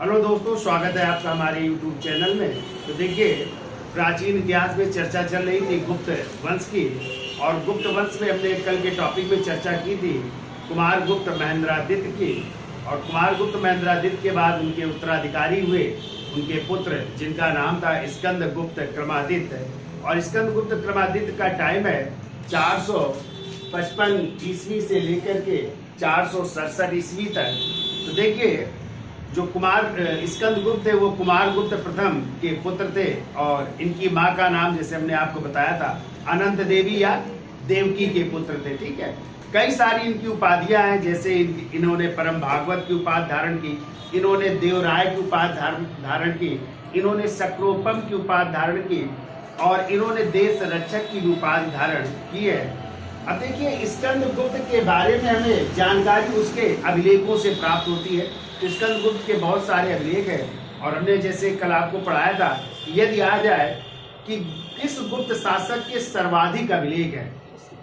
Hello दोस्तों, स्वागत है आपका हमारे YouTube चैनल में। तो देखिए, प्राचीन इतिहास में चर्चा चल रही थी गुप्त वंश की, और गुप्त वंश में हमने कल के टॉपिक में चर्चा की थी कुमार गुप्त महेंद्रादित्य की। और कुमार गुप्त महेंद्रादित्य के बाद उनके उत्तराधिकारी हुए उनके पुत्र, जिनका नाम था स्कंद गुप्त क्रमादित्य। और स्कंद गुप्त क्रमादित्य का टाइम है 455 ईस्वी से लेकर के 467 ईस्वी तक। तो देखिए, जो कुमार स्कंद गुप्त थे वो कुमार गुप्त प्रथम के पुत्र थे, और इनकी माँ का नाम जैसे हमने आपको बताया था अनंत देवी या देवकी के पुत्र थे। ठीक है, कई सारी इनकी उपाधियां हैं, जैसे इन्होंने परम भागवत की उपाधि धारण की, इन्होंने देवराय की उपाधि धारण की, इन्होंने सक्रोपम की उपाधि धारण की, और इन्होंने देश रक्षक की उपाधि धारण की है। अब देखिए, स्कंद गुप्त के बारे में हमें जानकारी उसके अभिलेखों से प्राप्त होती है। स्कंद गुप्त के बहुत सारे अभिलेख हैं, और हमने जैसे कल आपको पढ़ाया था, यदि आ जाए कि किस गुप्त शासक के सर्वाधिक अभिलेख है,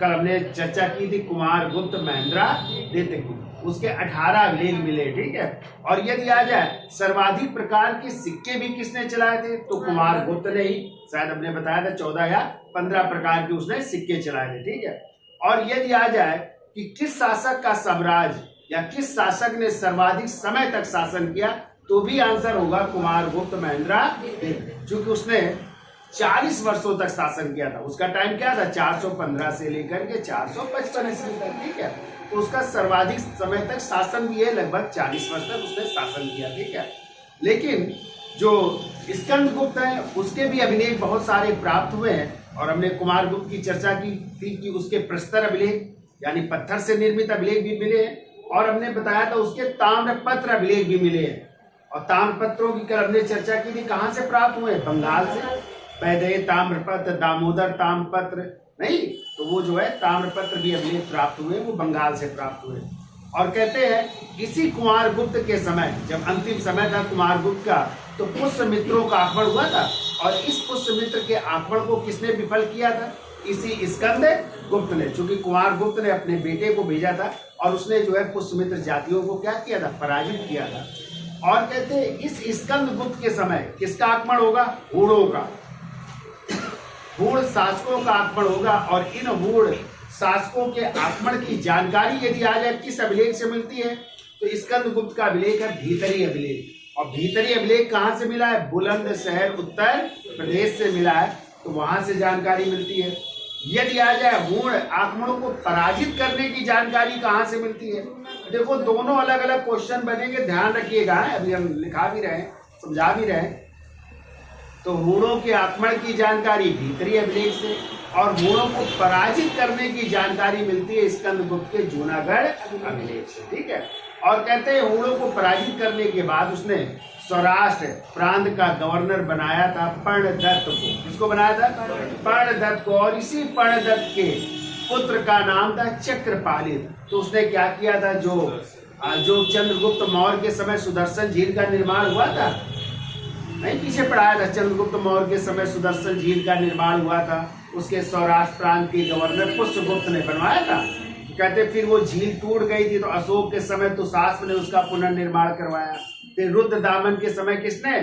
कल हमने चर्चा की थी कुमार गुप्त महेंद्रादित्य की, उसके 18 अभिलेख मिले। ठीक है, और यदि आ जाए सर्वाधिक प्रकार के सिक्के भी किसने चलाए थे, तो कुमार गुप्त ने ही, शायद हमने बताया था 14 या 15 प्रकार के उसने सिक्के चलाए थे। ठीक है, और यदि आ जाए कि किस शासक का साम्राज्य या किस शासक ने सर्वाधिक समय तक शासन किया, तो भी आंसर होगा कुमार गुप्त महेंद्रादित्य, क्योंकि उसने 40 वर्षों तक शासन किया था। उसका टाइम क्या था, 415 से लेकर के 455 ईस्वी तक। ठीक है, तो उसका सर्वाधिक समय तक शासन भी है, लगभग 40 वर्ष तक उसने शासन किया। ठीक है, लेकिन जो स्कंद गुप्त है उसके भी अभिलेख बहुत सारे प्राप्त हुए हैं, और हमने कुमार गुप्त की चर्चा की थी कि उसके प्रस्तर अभिलेख यानी पत्थर से निर्मित अभिलेख भी मिले हैं, और हमने बताया था उसके ताम्रपत्र अभिलेख भी मिले हैं। और ताम्रपत्रों की कल हमने चर्चा की थी, कहाँ से प्राप्त हुए, बंगाल से। वैदेही ताम्रपत्र, दामोदर ताम्रपत्र, नहीं तो वो जो है ताम्रपत्र भी अभिलेख प्राप्त हुए, वो बंगाल से प्राप्त हुए। और कहते हैं इसी कुमार गुप्त के समय, जब अंतिम समय था कुमार गुप्त का, तो पुष्यमित्रों का आक्रमण हुआ था, और इस पुष्यमित्र के आक्रमण को किसने विफल किया था, इसी स्कंद गुप्त ने। चूंकि कुमार गुप्त ने अपने बेटे को भेजा था, और उसने जो है पुष्यमित्र जातियों को क्या किया था, पराजित किया था। और कहते हैं इस स्कंद गुप्त के समय किसका आक्रमण होगा, हूणों का, हूण शासकों का आक्रमण होगा। और इन हूण शासकों के आक्रमण की जानकारी यदि आ जाए किस अभिलेख से मिलती है, तो स्कंद गुप्त का अभिलेख है भीतरी अभिलेख। और भीतरी अभिलेख कहाँ से मिला है, बुलंदशहर उत्तर प्रदेश से मिला है, तो वहां से जानकारी मिलती है। यदि आ जाए हूण आक्रमणों को पराजित करने की जानकारी कहाँ से मिलती है, देखो दोनों अलग अलग क्वेश्चन बनेंगे, ध्यान रखिएगा। अभी हम लिखा भी रहे, समझा भी रहे। तो हूणों के आक्रमण की जानकारी भीतरी अभिलेख से, और हूणों को पराजित करने की जानकारी मिलती है स्कंद गुप्त के जूनागढ़ अभिलेख से। ठीक है, और कहते हैं हूणों को पराजित करने के बाद उसने सौराष्ट्र प्रांत का गवर्नर बनाया था पर्णदत्त को। किसको बनाया था, पर्णदत्त को। और इसी पर्णदत्त के पुत्र का नाम था चक्रपालित। तो उसने क्या किया था, जो चंद्रगुप्त मौर्य के समय सुदर्शन झील का निर्माण हुआ था, नहीं पीछे पढ़ाया था, चंद्रगुप्त मौर्य के समय सुदर्शन झील का निर्माण हुआ था, उसके सौराष्ट्र प्रांत के गवर्नर पुष्यगुप्त ने बनवाया था। कहते फिर वो झील टूट गई थी, तो अशोक के समय तुषास्प ने उसका पुनर्निर्माण करवाया। फिर रुद्रदामन के समय किसने,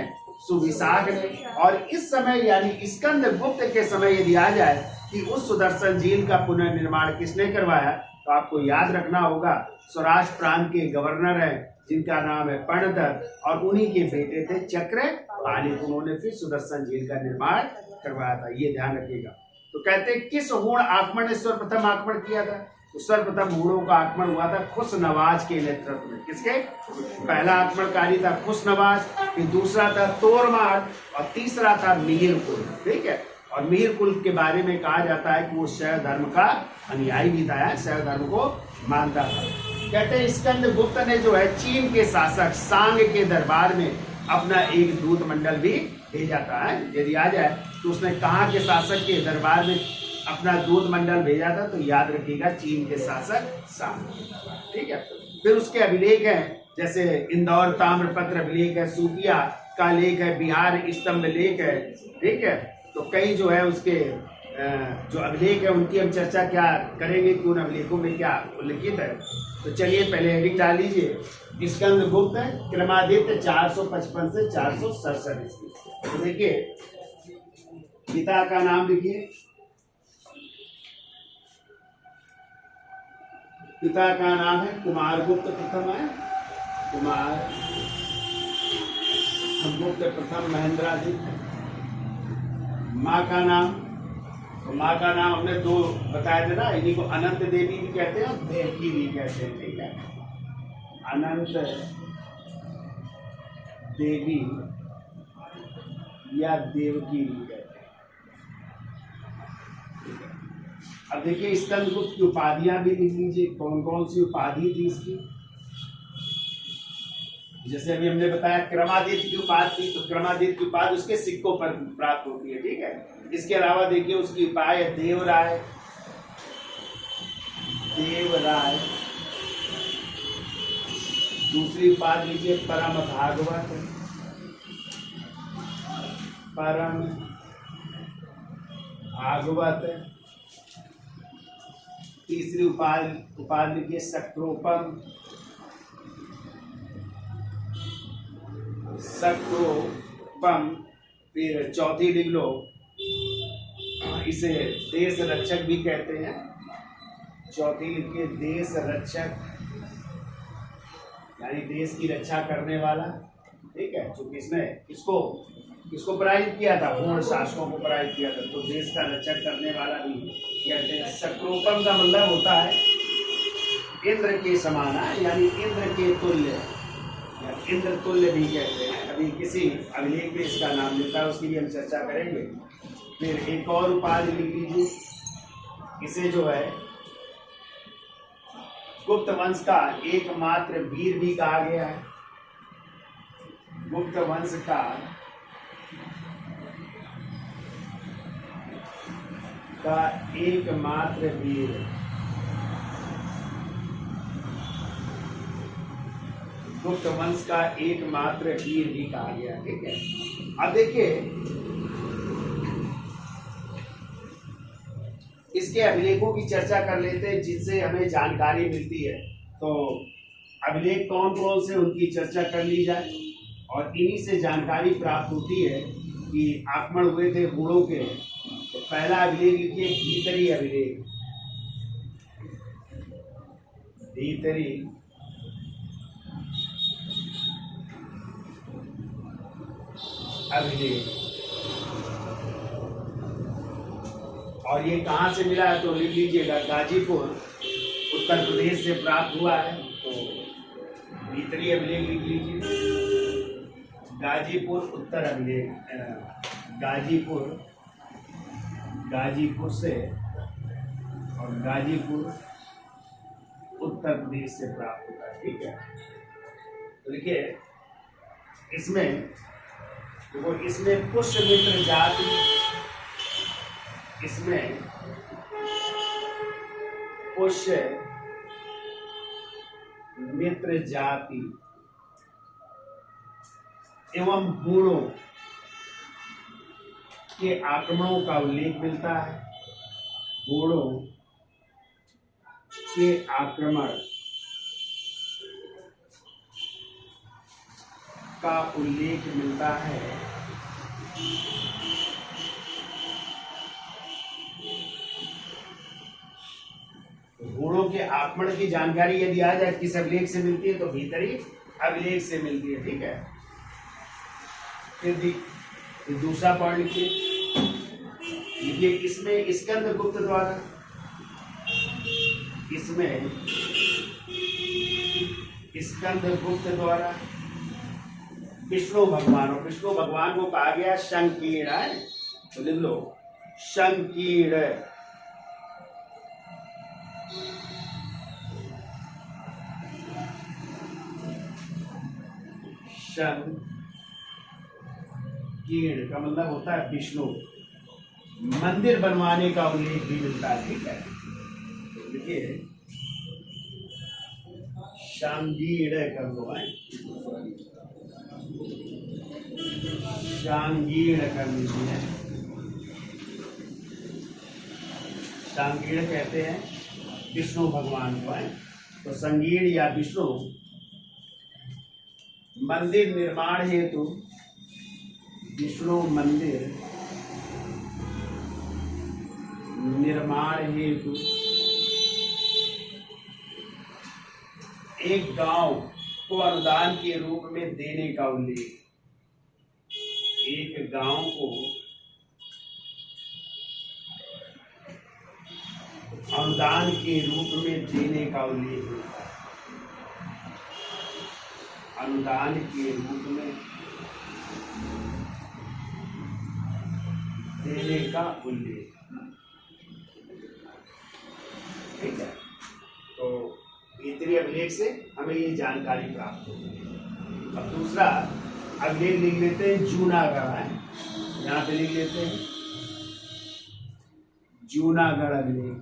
सुविशाख ने। और इस समय यानी स्कंद गुप्त के समय यदि आ जाए कि उस सुदर्शन झील का पुनर्निर्माण किसने करवाया, तो आपको याद रखना होगा सौराष्ट्र प्रांत के गवर्नर है जिनका नाम है पर्णदत्त, और उन्हीं के बेटे थे चक्रपालित। उन्होंने फिर सुदर्शन झील का निर्माण करवाया था, ये ध्यान रखिएगा। तो कहते हैं किस हूण आक्रमण ने सर्वप्रथम आक्रमण किया था, तो सर्वप्रथम हूणों का आक्रमण हुआ था खुशनवाज के नेतृत्व में। किसके, पहला आक्रमणकारी था खुशनवाज, फिर दूसरा था तोरमार, और तीसरा था मिहिरकुल। ठीक है, और मिहिरकुल के बारे में कहा जाता है कि वो शैव धर्म का अनुयायी भी था, शैव धर्म को मानता था। कहते हैं स्कंद गुप्त ने जो है चीन के शासक सांग के दरबार में अपना एक दूत मंडल भी भेजा था। यदि आ जाए तो उसने कहाँ के शासक के दरबार में अपना दूत मंडल भेजा था, तो याद रखिएगा चीन के शासक सांग। ठीक है, फिर उसके अभिलेख हैं, जैसे इंदौर ताम्रपत्र अभिलेख है, सूफिया का लेख है, बिहार स्तंभ लेख है। ठीक है, तो कई जो है उसके जो अभिलेख है उनकी हम चर्चा क्या करेंगे कि उन अभिलेखों में क्या उल्लिखित है। तो चलिए पहले हेडिंग डाल लीजिए, स्कंद गुप्त क्रमादित्य 455 से 467 ईस्वी। तो देखिए पिता का नाम लिखिए, पिता का नाम है कुमार गुप्त प्रथम है, कुमार गुप्त प्रथम महेंद्रादित्य। माँ का नाम, तो माँ का नाम हमने दो बताया था ना, इन्हीं को अनंत देवी भी कहते हैं और देवकी भी कहते हैं, ठीक है। अनंत देवी या देवकी भी कहते हैं। अब देखिए स्कंदगुप्त की उपाधियां भी लिख लीजिए, कौन कौन सी उपाधि थी इसकी। जैसे अभी हमने बताया क्रमादित्य की उपाधि थी, तो क्रमादित्य की उपाधि उसके सिक्कों पर प्राप्त होती है, ठीक है। इसके अलावा देखिए उसकी उपाधि है देवराय, देवराय। दूसरी उपाधि लीजिए परम भागवत, परम भागवत। तीसरी उपाधि लिखिए सक्रोपम, सक्रोपम। फिर चौथी लिख लो, इसे देश रक्षक भी कहते हैं। चौथी लिखिए देश रक्षक, यानी देश की रक्षा करने वाला, ठीक है। जो किसने किसको पराजित किया था, पूर्ण शासकों को पराजित किया था, तो देश का रक्षक करने वाला भी कहते हैं। सक्रोपम का मतलब होता है इंद्र के समान, यानी इंद्र के तुल्य, इंद्र तुल्य भी कहते हैं। अभी किसी अभिलेख में इसका नाम मिलता है, उसकी भी हम चर्चा करेंगे। फिर एक और उपाधि लिख लीजिए, इसे जो है गुप्त वंश का एकमात्र वीर भी कहा गया है। गुप्त वंश का एकमात्र वीर, गुप्त वंश का एकमात्र वीर भी कहा गया, ठीक है। अब देखिए इसके अभिलेखों की चर्चा कर लेते हैं जिनसे हमें जानकारी मिलती है। तो अभिलेख कौन कौन से, उनकी चर्चा कर ली जाए। और इन्हीं से जानकारी प्राप्त होती है कि आक्रमण हुए थे हुणों के। तो पहला अभिलेख लिखिए भीतरी अभिलेख, भीतरी अभिलेख। और ये कहाँ से मिला है, तो लिख लीजिएगा गाजीपुर उत्तर प्रदेश से प्राप्त हुआ है। तो भीतरी अभिलेख लिख लीजिए, गाजीपुर उत्तर अभिलेख, गाजीपुर से, और गाजीपुर उत्तर प्रदेश से प्राप्त होता है, ठीक है। तो देखिए इसमें पुष्यमित्र जाति, इसमें पुष्य मित्र जाति एवं हुणों के आक्रमणों का उल्लेख मिलता है। हुणों के आक्रमण का उल्लेख मिलता है। हुणों के आक्रमण की जानकारी यदि आ जाए किस अभिलेख से मिलती है, तो भीतरी अभिलेख से मिलती है, ठीक है। फिर दूसरा पॉइंट लिखिए, इसमें स्कंदगुप्त द्वारा, इसमें स्कंदगुप्त द्वारा विष्णु भगवान को कहा गया संकीर्ण है। तो लिख लो संकीर्ण, संकीर्ण का मतलब होता है विष्णु। मंदिर बनवाने का उल्लेख भी मिलता है, ठीक है। तो देखिए संकीर्ण कर लो, संकीर्ण कर लीजिए। संगीड़ कहते हैं विष्णु भगवान को है। तो संगीड़ या विष्णु मंदिर निर्माण हेतु विष्णु मंदिर निर्माण हेतु एक गांव को अनुदान के रूप में देने का उल्लेख। एक गांव को अनुदान के रूप में देने का उल्लेख होता है। अनुदान के रूप में देने का उल्लेख, ठीक है। तो इतने अभिलेख से हमें ये जानकारी प्राप्त होगी। अब दूसरा अभिलेख लिख लेते हैं जूनागढ़ है, यहाँ पे लिख लेते हैं जूनागढ़ अभिलेख,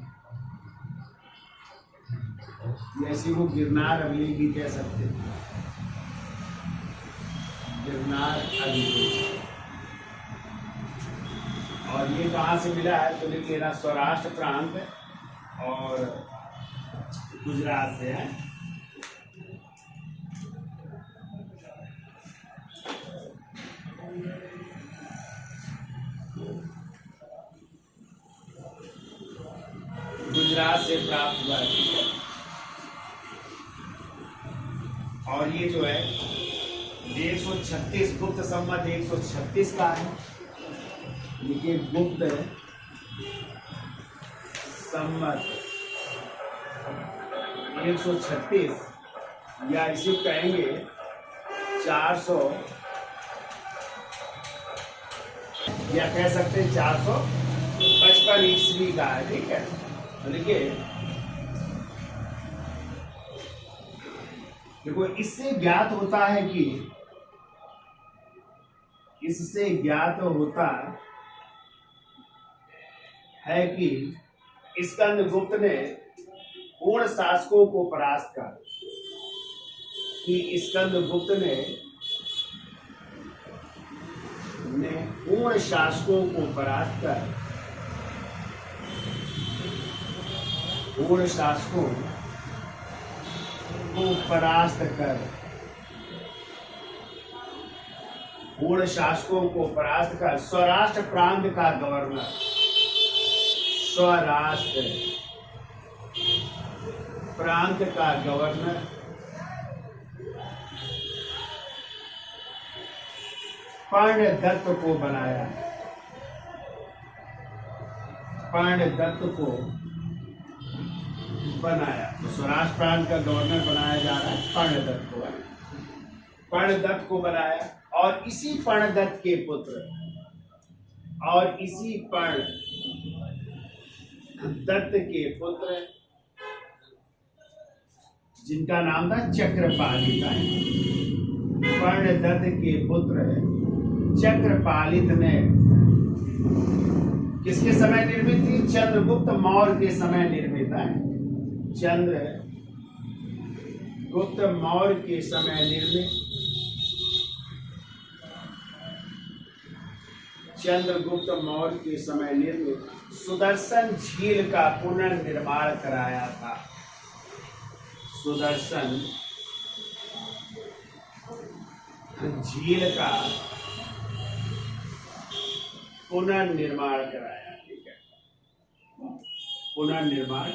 जैसे वो गिरनार अभिलेख भी कह सकते हैं। गिरनार अभिलेख, और ये कहाँ से मिला है तो लिख लेना सौराष्ट्र प्रांत और गुजरात से है। गुजरात से प्राप्त हुआ है। और ये जो है 136 गुप्त संवत 136 का है। देखिए गुप्त संवत 136 या इसे कहेंगे 400 या कह सकते हैं 455 ईस्वी का है, ठीक है। तो देखिए देखो इससे ज्ञात होता है कि इससे ज्ञात होता है कि स्कंदगुप्त ने पूर्ण शासकों को परास्त कर, कि स्कंदगुप्त ने पूर्ण शासकों को परास्त कर, पूर्ण शासकों को परास्त कर, पूर्ण शासकों को परास्त कर सौराष्ट्र प्रांत का गवर्नर, सौराष्ट्र प्रांत का गवर्नर पर्णदत्त को बनाया। पर्णदत्त को बनाया, तो सौराष्ट्र प्रांत का गवर्नर बनाया जा रहा है पर्णदत्त को। पर्णदत्त को बनाया और इसी पर्णदत्त के पुत्र और इसी पर्णदत्त के पुत्र जिनका नाम था चक्रपालित, पर्णदत्त के पुत्र चक्रपालित ने किसके समय निर्मित थी? चंद्रगुप्त मौर्य के समय निर्मित है। चंद्रगुप्त मौर्य के समय निर्मित, चंद्रगुप्त मौर्य के समय निर्मित सुदर्शन झील का पुनर्निर्माण कराया था। सुदर्शन झील का पुनर्निर्माण कराया, ठीक है, पुनर्निर्माण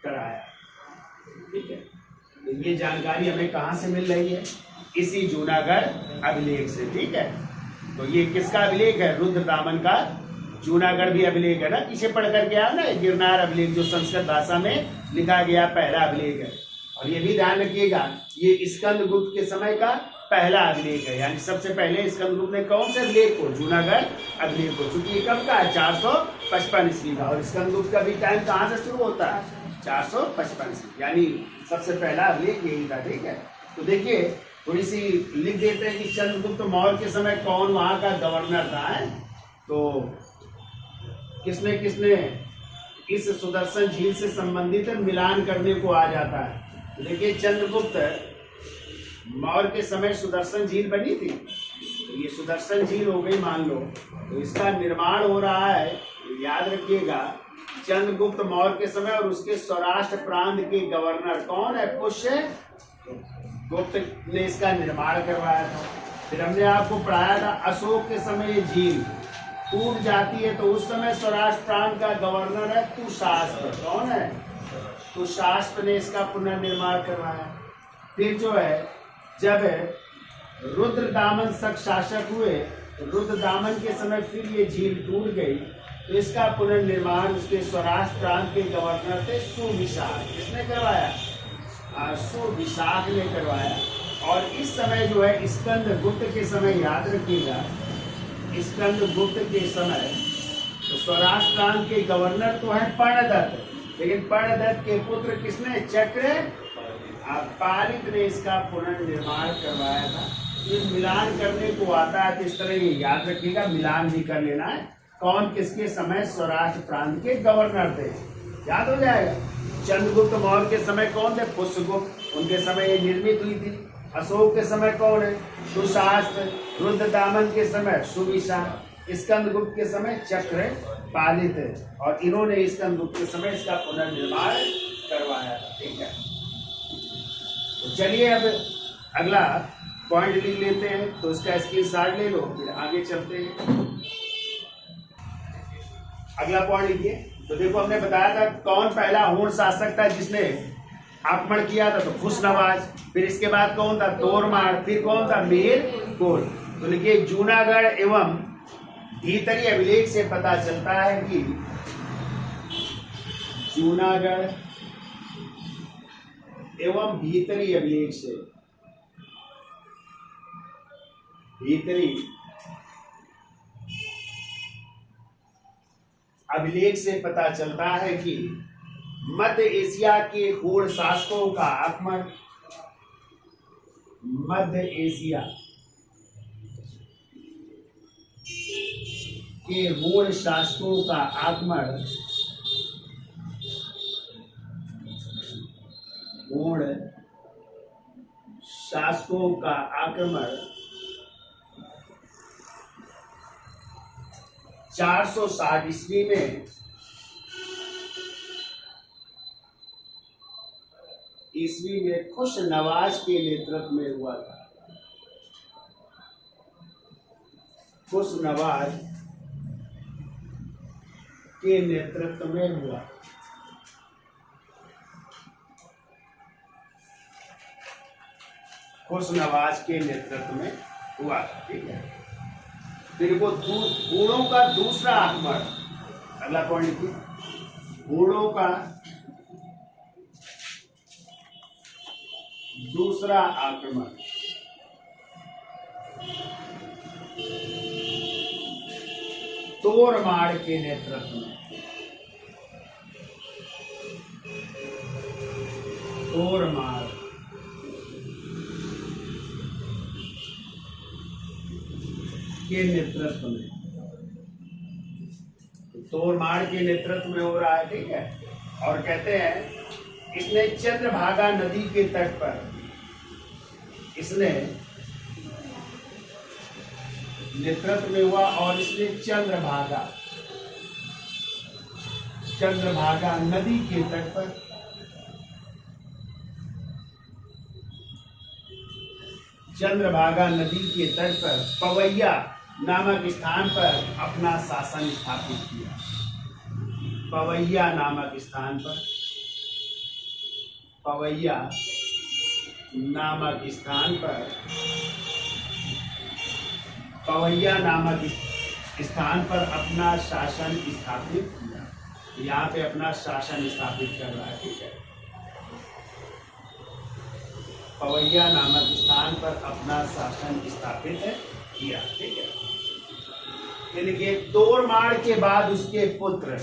कराया, ठीक है। तो ये जानकारी हमें कहाँ से मिल रही है? इसी जूनागढ़ अभिलेख से, ठीक है। तो ये किसका अभिलेख है? रुद्रदामन का जूनागढ़ भी अभिलेख है ना, पीछे पढ़ करके आया ना, गिरनार अभिलेख जो संस्कृत भाषा में लिखा गया पहला अभिलेख है। और ये भी ध्यान रखिएगा ये स्कंदगुप्त के समय का पहला अभिलेख है, यानी सबसे पहले स्कंदगुप्त ने कौन से अभिलेख को? जूनागढ़ अभिलेख को, चूंकि ये कब का है? 455 ईस्वी का। और स्कंदगुप्त का भी टाइम कहाँ से शुरू होता है? 455 ईस्वी, यानी सबसे पहला अभिलेख यही था, ठीक है। तो देखिए थोड़ी सी लिख देते हैं कि चंद्रगुप्त मौर्य के समय कौन वहां का गवर्नर था, है? तो किसने किसने इस सुदर्शन झील से संबंधित मिलान करने को आ जाता है। देखिए चंद्रगुप्त मौर्य के समय सुदर्शन झील बनी थी, तो ये सुदर्शन झील हो गई मान लो, तो इसका निर्माण हो रहा है, याद रखिएगा चंद्रगुप्त मौर्य के समय और उसके सौराष्ट्र प्रांत के गवर्नर कौन है? पुष्य गुप्त ने इसका निर्माण करवाया था। फिर हमने आपको पढ़ाया था अशोक के समय ये झील टूट जाती है तो उस समय सौराष्ट्र प्रांत का गवर्नर है तुषास्त्र। कौन है? तुषास्त्र ने इसका पुनर्निर्माण करवाया। फिर जो है जब रुद्रदामन शासक हुए, रुद्रदामन के समय फिर ये झील टूट गई तो इसका पुनर्निर्माण उसके सौराष्ट्र प्रांत के गवर्नर थे सुविशाख। किसने करवाया? सुविशाख ने करवाया। और इस समय जो है स्कंदगुप्त के समय, याद रखिएगा स्कंदगुप्त के समय तो सौराष्ट्र प्रांत के गवर्नर तो है पर्णदत्त, लेकिन पर्णदत्त के पुत्र किसने? चक्र पालित ने इसका पुनर्निर्माण करवाया था। ये मिलान करने को आता है तो इस तरह ये याद रखिएगा, मिलान भी कर लेना है कौन किसके समय सौराष्ट्र प्रांत के गवर्नर थे, याद हो जाएगा। चंद्रगुप्त मौर्य के समय कौन थे? पुष्यगुप्त, उनके समय ये निर्मित हुई थी। अशोक के समय कौन है? सुशास्त्र। रुद्रदामन के समय सुविशाख। स्कंदगुप्त के समय चक्र पालित है और इन्होंने स्कंदगुप्त के समय इसका पुनर्निर्माण करवाया था। ठीक है, तो चलिए अब अगला पॉइंट लिख लेते हैं, तो इसका स्क्रीनशॉट ले लो, फिर आगे चलते हैं। अगला पॉइंट लिखिए। तो देखो हमने बताया था कौन पहला हूण शासक था जिसने आक्रमण किया था, तो खुशनवाज। फिर इसके बाद कौन था? तोरमार। फिर कौन था? मेहर कोल। तो लिखिए जूनागढ़ एवं भीतरी अभिलेख से पता चलता है कि जूनागढ़ एवं भीतरी अभिलेख से, भीतरी अभिलेख से पता चलता है कि मध्य एशिया के हूण शासकों का आक्रमण, मध्य एशिया के हूण शासकों का आक्रमण, हूण शासकों का आक्रमण 460 ईस्वी में खुशनवाज के नेतृत्व में हुआ था। खुशनवाज के नेतृत्व में हुआ। खुशनवाज के नेतृत्व में हुआ था। ठीक है, फिर वो हूणों का दूसरा आक्रमण, अगला पॉइंट लिखिए, हूणों का दूसरा आक्रमण तोरमाड़ के नेतृत्व में, तोरमाड़ के नेतृत्व में, तोरमाड़ के नेतृत्व में हो रहा है। ठीक है, और कहते हैं इसने चंद्रभागा नदी के तट पर, इसने नेतृत्व में हुआ और इसने चंद्रभागा नदी के तट पर, चंद्रभागा नदी के तट पर पवैया नामक स्थान पर अपना शासन स्थापित किया। पवैया नामक स्थान पर, पवैया नामक स्थान पर, पवैया नामक स्थान पर अपना शासन स्थापित किया। यहाँ पे अपना शासन स्थापित कर रहा है। ठीक है, पवैया नामक स्थान पर अपना शासन स्थापित किया। ठीक है, देखिए तोरमाड़ के बाद उसके पुत्र,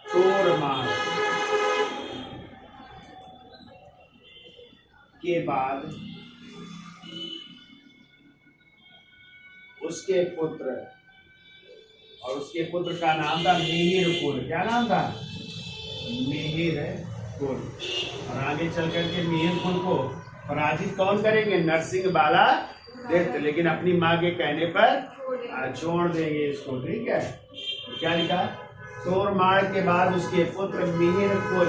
तोरमाड़ के बाद उसके पुत्र, और उसके पुत्र का नाम था मिहिर कुल। क्या नाम था? मिहिर कुल। और आगे चल करके मिहिर कुल को पराजित कौन करेंगे? नरसिंह बाला दत्त, लेकिन अपनी माँ के कहने पर छोड़ देंगे इसको। ठीक है, तो क्या लिखा? तोरमाड़ के बाद उसके पुत्र मिहिर कुल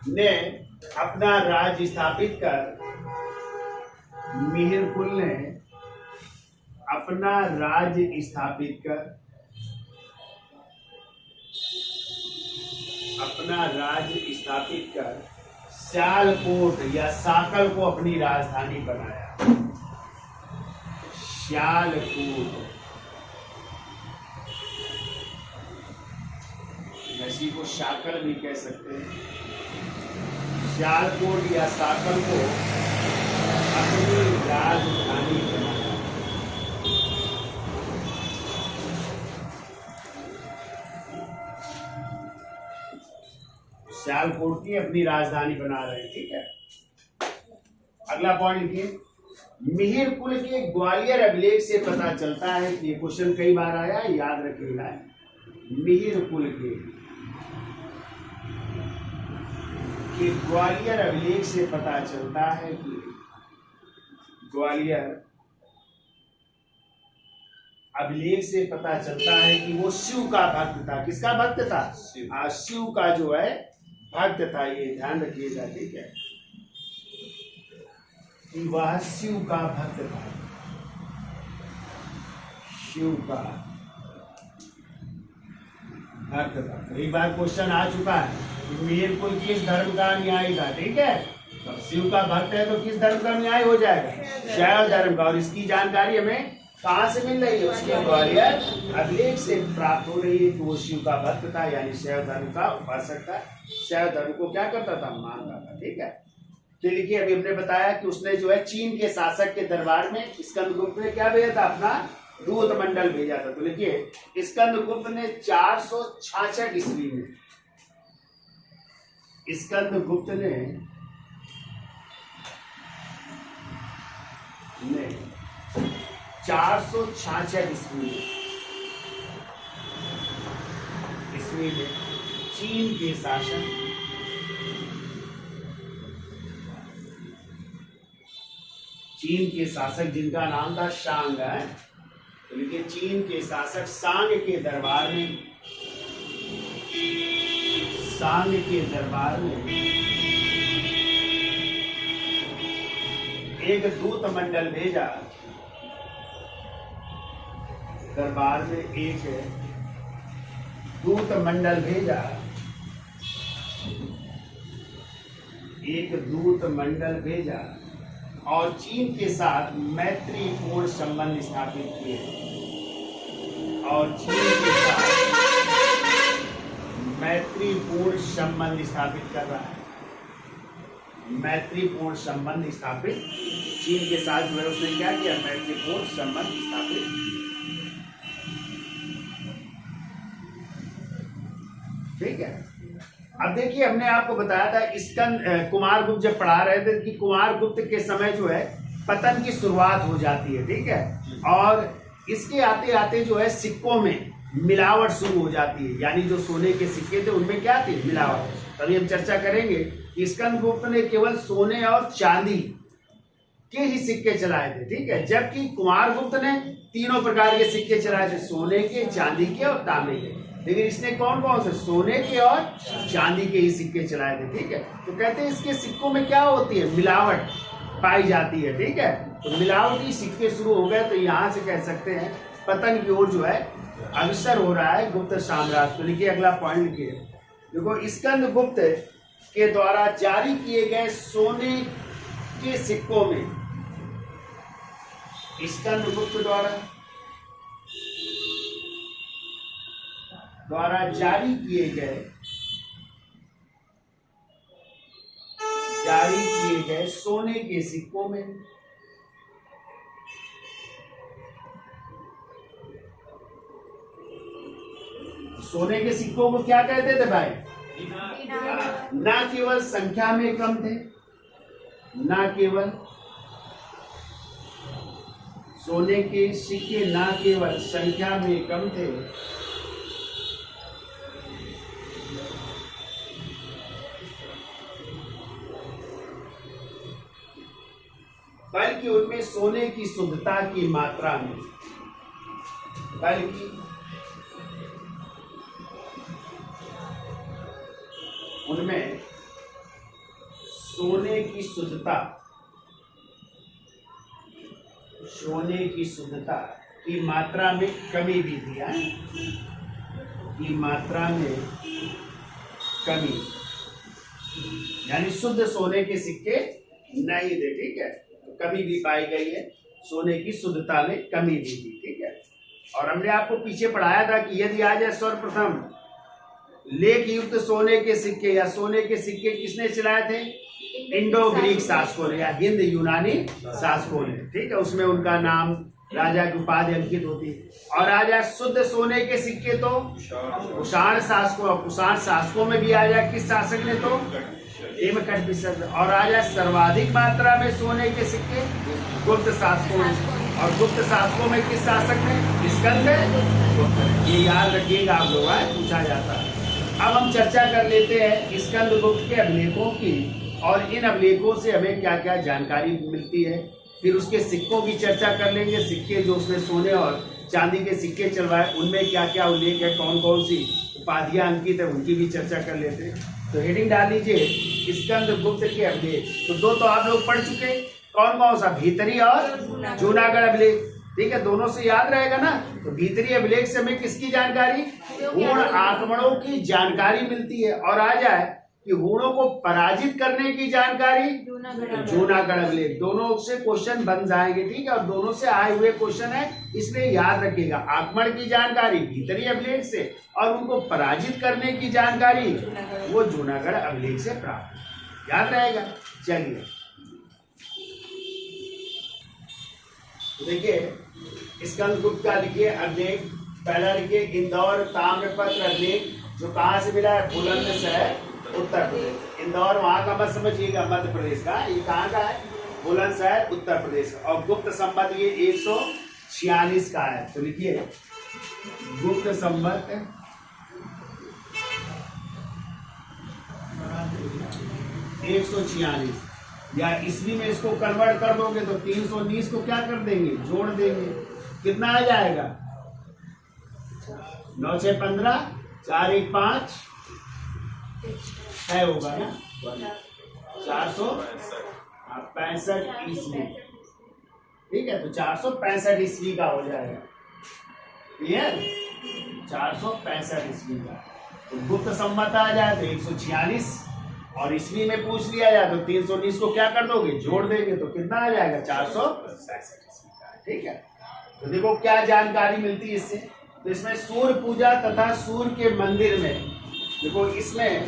ने अपना राज्य स्थापित कर मिहिर कुल ने अपना राज्य स्थापित कर सियालकोट या साकल को अपनी राजधानी बनाया। सियालकोट, इसी को शाकल भी कह सकते हैं। सियालकोट या साकल को अपनी राजधानी बनाया। सियालकोट की अपनी राजधानी बना रहे हैं, ठीक है। अगला पॉइंट लिखिए, मिहिर कुल के ग्वालियर अभिलेख से पता चलता है कि ये क्वेश्चन कई बार आया, याद रखिएगा। मिहिर कुल के ग्वालियर अभिलेख से पता चलता है कि ग्वालियर अभिलेख से पता चलता है कि वो शिव का भक्त था। किसका भक्त था? शिव का जो है भक्त था। ये ध्यान रखिएगा, ठीक है, कि वह शिव का भक्त था। शिव का भक्त था। कई बार क्वेश्चन आ चुका है कि मिहिर कुल किस धर्म का अनुयायी था, ठीक है। तो शिव का भक्त है तो किस धर्म का अनुयायी हो जाएगा? शैव धर्म का। और इसकी जानकारी हमें कहाँ से मिल रही है? उसके ग्वालियर अभिलेख से प्राप्त हो रही है कि वो शिव का भक्त था, यानी शैव धर्म का उपासक था। शैव धर्म को क्या करता था? मानता था, ठीक है। तो लिखिए, अभी हमने बताया कि उसने जो है चीन के शासक के दरबार में स्कंदगुप्त ने क्या भेजा था? अपना दूत मंडल भेजा था। तो लिखिए, स्कंदगुप्त ने 466 ईस्वी में, स्कंदगुप्त ने 466 ईस्वी में चीन के शासक जिनका नाम था शांग है, तो लिखिए, चीन के शासक सांग के दरबार में एक दूत मंडल भेजा। दरबार में एक दूत मंडल भेजा, और चीन के साथ मैत्रीपूर्ण संबंध स्थापित किए। और चीन के साथ मैत्रीपूर्ण संबंध स्थापित कर रहा है। मैत्रीपूर्ण संबंध स्थापित चीन के साथ जो है उसने क्या किया? मैत्रीपूर्ण संबंध स्थापित। ठीक है। अब देखिए, हमने आपको बताया था कुमार गुप्त जब पढ़ा रहे थे कि कुमार गुप्त के समय जो है पतन की शुरुआत हो जाती है, ठीक है। और इसके आते आते जो है सिक्कों में मिलावट शुरू हो जाती है, यानी जो सोने के सिक्के थे उनमें क्या थी? मिलावट। तभी हम चर्चा करेंगे कि स्कंदगुप्त ने केवल सोने और चांदी के ही सिक्के चलाए थे, ठीक है। जबकि कुमार गुप्त ने तीनों प्रकार के सिक्के चलाए थे, सोने के, चांदी के और तांबे के। लेकिन इसने कौन कौन से? सोने के और चांदी के ही सिक्के चलाए थे, ठीक है। तो कहते हैं इसके सिक्कों में क्या होती है? मिलावट पाई जाती है, ठीक है। तो मिलावटी सिक्के शुरू हो गए, तो यहाँ से कह सकते हैं पतन की ओर जो है अग्रसर हो रहा है गुप्त साम्राज्य। तो लिखिए, अगला पॉइंट लिखिए। देखो, स्कंदगुप्त के द्वारा जारी किए गए सोने के सिक्कों में, स्कंदगुप्त द्वारा जारी किए गए सोने के सिक्कों में सोने के सिक्कों को क्या कहते थे भाई? ना केवल संख्या में कम थे, ना केवल सोने के सिक्के ना केवल संख्या में कम थे, बल्कि उनमें सोने की शुद्धता की मात्रा में, उनमें सोने की शुद्धता की मात्रा में कमी भी थी, की मात्रा में कमी, यानी शुद्ध सोने के सिक्के नहीं थे, ठीक है। तो कमी भी पाई गई है, सोने की शुद्धता में कमी भी थी, ठीक है। और हमने आपको पीछे पढ़ाया था कि यदि आ जाए सर्वप्रथम लेख युक्त सोने के सिक्के या सोने के सिक्के किसने चलाए थे? इंडो ग्रीक शासकों ने या हिंद यूनानी शासकों ने, ठीक है। उसमें उनका नाम, राजा की उपाधि अंकित होती है। और आ जाए शुद्ध सोने के सिक्के तो कुषाण शासकों, कुषाण शासकों में भी आ जाए किस शासक ने? तो हेमकंठ। और आ जाए सर्वाधिक मात्रा में सोने के सिक्के गुप्त शासकों में, और गुप्त शासकों में किस शासक ने? स्कंदगुप्त। ये याद रखिएगा आप लोग, पूछा जाता है। अब हम चर्चा कर लेते हैं स्कंदगुप्त के अभिलेखों की, और इन अभिलेखों से हमें क्या क्या जानकारी मिलती है। फिर उसके सिक्कों की चर्चा कर लेंगे, सिक्के जो उसने सोने और चांदी के सिक्के चलवाए उनमें क्या क्या उल्लेख है, कौन कौन सी उपाधियां अंकित है, उनकी भी चर्चा कर लेते हैं। तो हेडिंग डाल लीजिए स्कंदगुप्त के अभिलेख। तो दो तो आप लोग पढ़ चुके, कौन कौन सा? भीतरी और जूनागढ़ अभिलेख, ठीक है। दोनों से याद रहेगा ना। तो भीतरी अभिलेख से हमें किसकी जानकारी? हूण आक्रमणों की जानकारी मिलती है। और आ जाए कि हूणों को पराजित करने की जानकारी जूनागढ़ अभिलेख। दोनों से क्वेश्चन बन जाएंगे, ठीक है। और दोनों से आए हुए क्वेश्चन है, इसलिए याद रखिएगा। आक्रमण की जानकारी भीतरी अभिलेख से, और उनको पराजित करने की जानकारी वो जूनागढ़ अभिलेख से प्राप्त, याद रहेगा। चलिए देखिए स्कंदगुप्त का लिखिए अभिलेख। पहला लिखिए इंदौर ताम्रपत्र अभिलेख, जो कहाँ से मिला है? बुलंदशहर उत्तर प्रदेश। इंदौर वहां का मत समझिएगा, मध्य प्रदेश का। ये कहाँ का है? बुलंदशहर उत्तर प्रदेश का। और गुप्त संवत ये 146 का है। तो लिखिए गुप्त संवत 146, या ईस्वी में इसको कन्वर्ट कर दोगे तो 319 को क्या कर देंगे? जोड़ देंगे। कितना आ जाएगा? 9 6 15, 4 1 5 है, होगा ना 465 ईस्वी, ठीक है। तो 465 ईस्वी का हो जाएगा, क्लियर? 465 ईस्वी का। तो गुप्त संवत आ जाए तो 146, और ईस्वी में पूछ लिया जाए तो 319 को क्या कर दोगे? जोड़ देंगे। तो कितना आ जाएगा? 465 ईस्वी का, ठीक है। तो देखो क्या जानकारी मिलती है इससे। तो इसमें सूर्य पूजा तथा सूर्य के मंदिर में, देखो इसमें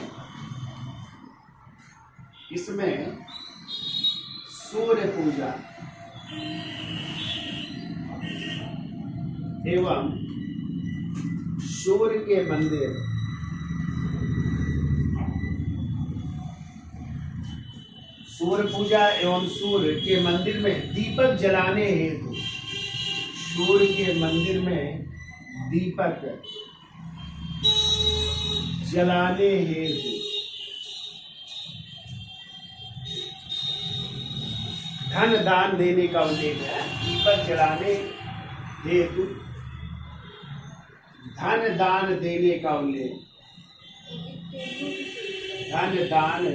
सूर्य पूजा एवं सूर्य के मंदिर, सूर्य पूजा एवं सूर्य के मंदिर में दीपक जलाने हेतु, सूर्य के मंदिर में दीपक जलाने हेतु धन दान देने का उल्लेख है। दीपक जलाने हेतु धन दान देने का उल्लेख, धन दान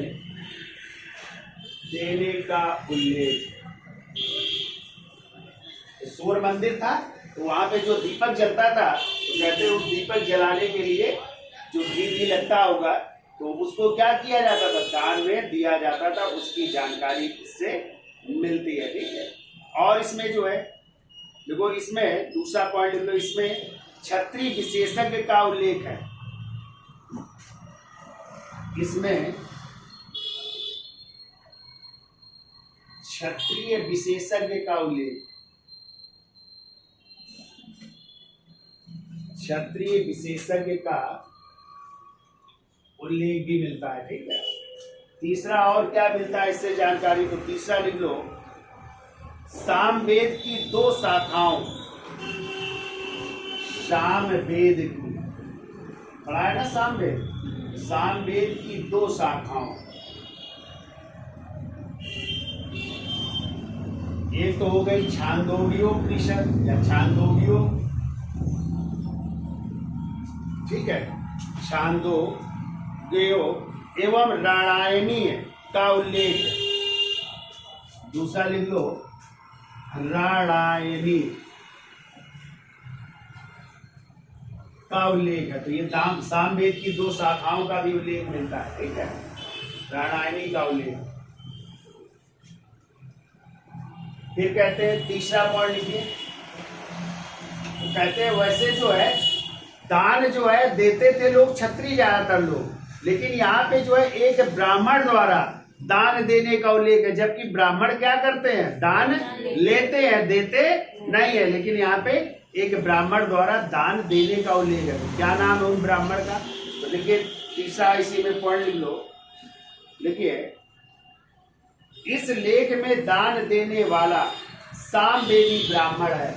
देने का उल्लेख। सूर्य मंदिर था तो वहां पे जो दीपक जलता था, तो कहते हैं उस दीपक जलाने के लिए जो घी लगता होगा, तो उसको क्या किया जाता था? दान में दिया जाता था। उसकी जानकारी इससे मिलती है, ठीक है। और इसमें जो है, देखो इसमें दूसरा पॉइंट लो, इसमें क्षत्रिय विशेषज्ञ का उल्लेख है। इसमें क्षत्रिय विशेषज्ञ का उल्लेख, क्षत्रिय विशेषज्ञ का उल्लेख भी मिलता है, ठीक है। तीसरा और क्या मिलता है इससे जानकारी? तो तीसरा लिख लो, सामवेद की 2 शाखाओं, सामवेद की, पढ़ा है ना सामवेद? सामवेद की 2 शाखाओं, एक तो हो गई छांदोग्योपनिषद या छांदोग्यो, ठीक है, छांदोग्यो एवं राणायणी का उल्लेख। दूसरा लिख लो, राणायणी का उल्लेख है। तो ये सामवेद की 2 शाखाओं का भी उल्लेख मिलता है, ठीक है, राणायणी का उल्लेख। फिर कहते हैं तीसरा पॉइंट लिखिए, तो कहते हैं वैसे जो है दान जो है देते थे लोग, क्षत्रिय ज्यादातर लोग, लेकिन यहाँ पे जो है एक ब्राह्मण द्वारा दान देने का उल्लेख है, जबकि ब्राह्मण क्या करते हैं, दान लेते हैं, देते नहीं है, लेकिन यहाँ पे एक ब्राह्मण द्वारा दान देने का उल्लेख है। तो क्या नाम है उन ब्राह्मण का, तो देखिए तीसरा इसी में पॉइंट लिख लो, लिखिए इस लेख में दान देने वाला सामवेदी ब्राह्मण है।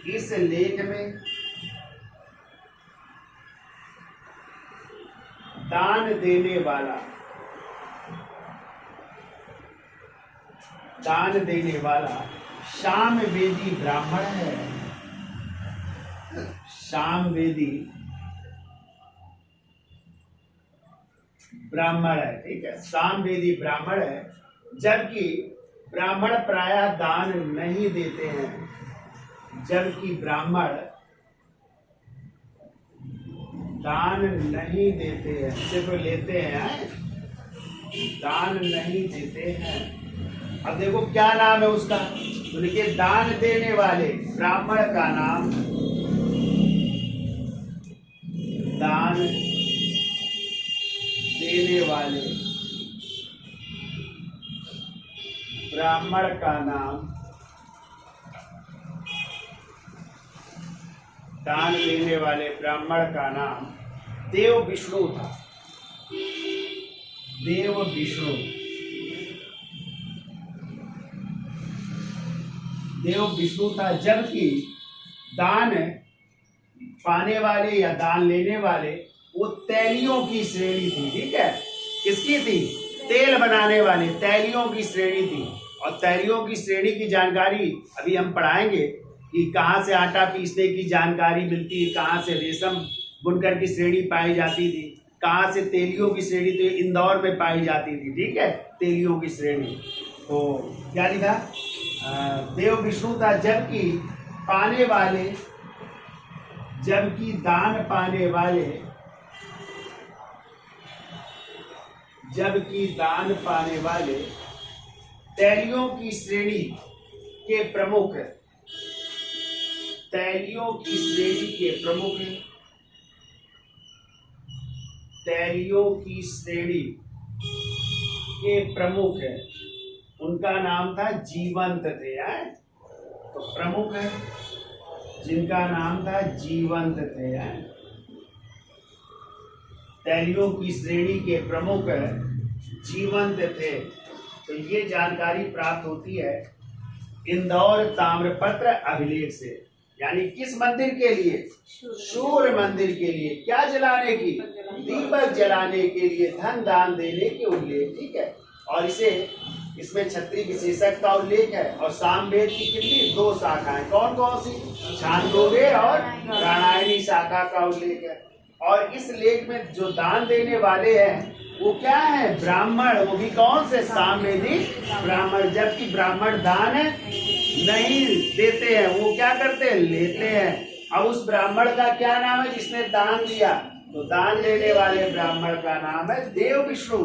इस लेख में दान देने वाला, दान देने वाला सामवेदी ब्राह्मण है। सामवेदी ब्राह्मण है, ठीक है, सामवेदी ब्राह्मण है, जबकि ब्राह्मण प्रायः दान नहीं देते हैं, जबकि ब्राह्मण दान नहीं देते हैं, सिर्फ लेते हैं, दान नहीं देते हैं। अब देखो क्या नाम है उसका, तो देखिए दान देने वाले ब्राह्मण का नाम, दान देने वाले ब्राह्मण का नाम, दान देने वाले ब्राह्मण का नाम देव विष्णु था। देव विष्णु, देव विष्णु था, जबकि दान पाने वाले या दान लेने वाले वो तैलियों की श्रेणी थी, ठीक है, किसकी थी, तेल बनाने वाले तैलियों की श्रेणी थी। और तैलियों की श्रेणी की जानकारी अभी हम पढ़ाएंगे कि कहाँ से आटा पीसने की जानकारी मिलती है, कहाँ से रेशम बुनकर की श्रेणी पाई जाती थी, कहाँ से तेलियों की श्रेणी तो इंदौर में पाई जाती थी, ठीक है, तेलियों की श्रेणी। तो क्या लिखा, देव विष्णु था, जबकि पाने वाले, जबकि दान पाने वाले, जबकि दान पाने वाले तैलियों की श्रेणी के प्रमुख, तैलियों की श्रेणी के प्रमुख, तैलियों की श्रेणी के प्रमुख है, उनका नाम था जीवंत थे, तो प्रमुख है जिनका नाम था जीवंत थे, तैलियों की श्रेणी के प्रमुख जीवंत थे। तो ये जानकारी प्राप्त होती है इंदौर ताम्रपत्र अभिलेख से, यानी किस मंदिर के लिए, सूर्य मंदिर के लिए, क्या जलाने की, दीपक जलाने के लिए धन दान देने के उल्लेख, ठीक है। और इसमें क्षत्रिय विशेषक का उल्लेख है, और सामवेद की कितनी 2 शाखाएं, कौन कौन सी, छांदोग्य और राणायणी शाखा का उल्लेख है। और इस लेख में जो दान देने वाले हैं वो क्या है, ब्राह्मण, वो भी कौन से, सामवेदी ब्राह्मण, जबकि ब्राह्मण दान नहीं देते हैं, वो क्या करते हैं, लेते हैं। अब उस ब्राह्मण का क्या नाम है जिसने दान दिया, तो दान लेने वाले ब्राह्मण का नाम है देव विष्णु,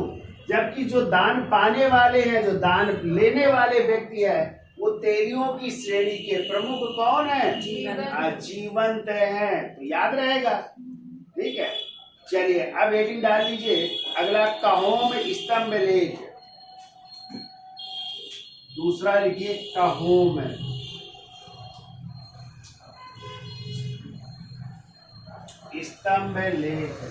जबकि जो दान पाने वाले हैं, जो दान लेने वाले व्यक्ति है, वो तेलियों की श्रेणी के प्रमुख कौन है, जीवंत है। तो याद रहेगा, ठीक है। चलिए अब हेडिंग डाल दीजिए, अगला कहोम स्तंभ लेख, दूसरा लिखिए कहोम, स्तंभ लेख।